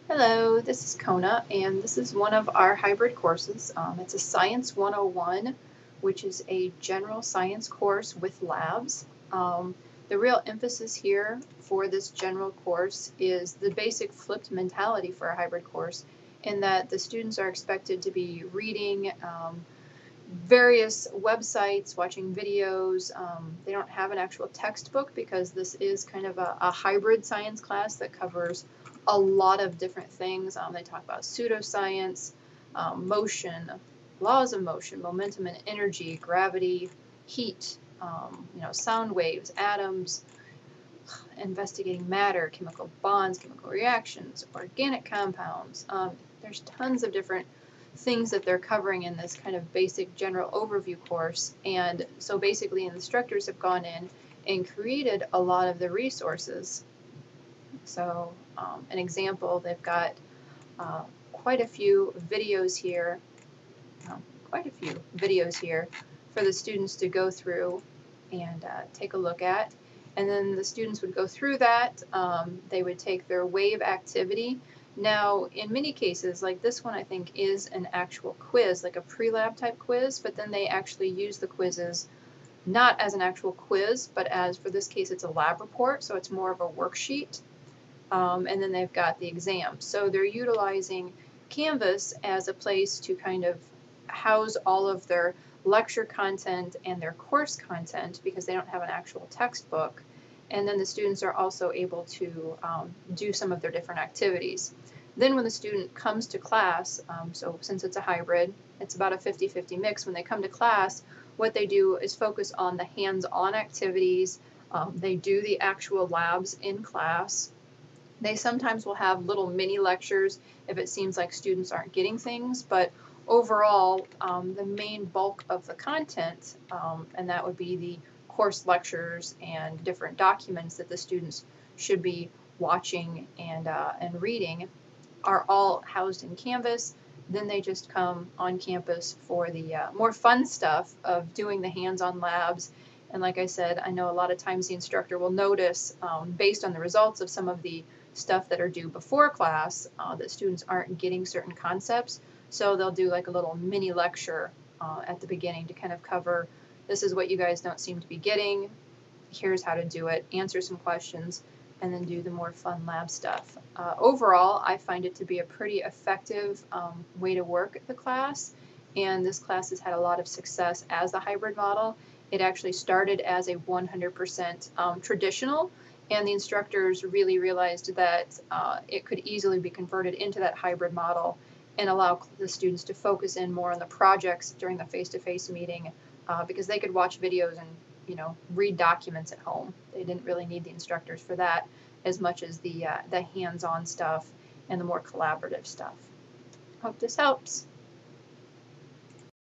Hello, this is Kona, and this is one of our hybrid courses. It's a Science 101, which is a general science course with labs. The real emphasis here for this general course is the basic flipped mentality for a hybrid course, in that the students are expected to be reading various websites, watching videos. They don't have an actual textbook because this is kind of a hybrid science class that covers a lot of different things. They talk about pseudoscience, motion, laws of motion, momentum and energy, gravity, heat, sound waves, atoms, investigating matter, chemical bonds, chemical reactions, organic compounds. There's tons of different things that they're covering in this kind of basic general overview course. And so basically instructors have gone in and created a lot of the resources. So an example, they've got quite a few videos here, for the students to go through and take a look at. And then the students would go through that. They would take their wave activity. Now, in many cases, like this one, I think is an actual quiz, like a pre-lab type quiz, but then they actually use the quizzes not as an actual quiz, but as, for this case, it's a lab report, so it's more of a worksheet. And then they've got the exam. So they're utilizing Canvas as a place to kind of house all of their lecture content and their course content because they don't have an actual textbook. And then the students are also able to do some of their different activities. Then when the student comes to class, so since it's a hybrid, it's about a 50-50 mix. When they come to class, what they do is focus on the hands-on activities. They do the actual labs in class. They sometimes will have little mini lectures if it seems like students aren't getting things, but overall, the main bulk of the content, and that would be the course lectures and different documents that the students should be watching and reading, are all housed in Canvas. Then they just come on campus for the more fun stuff of doing the hands-on labs. And like I said, I know a lot of times the instructor will notice, based on the results of some of the stuff that are due before class, that students aren't getting certain concepts. So they'll do like a little mini lecture at the beginning to kind of cover, this is what you guys don't seem to be getting, here's how to do it, answer some questions, and then do the more fun lab stuff. Overall, I find it to be a pretty effective way to work the class, and this class has had a lot of success as a hybrid model. It actually started as a 100% traditional, and the instructors really realized that it could easily be converted into that hybrid model and allow the students to focus in more on the projects during the face-to-face meeting, because they could watch videos and read documents at home. They didn't really need the instructors for that as much as the hands-on stuff and the more collaborative stuff. Hope this helps.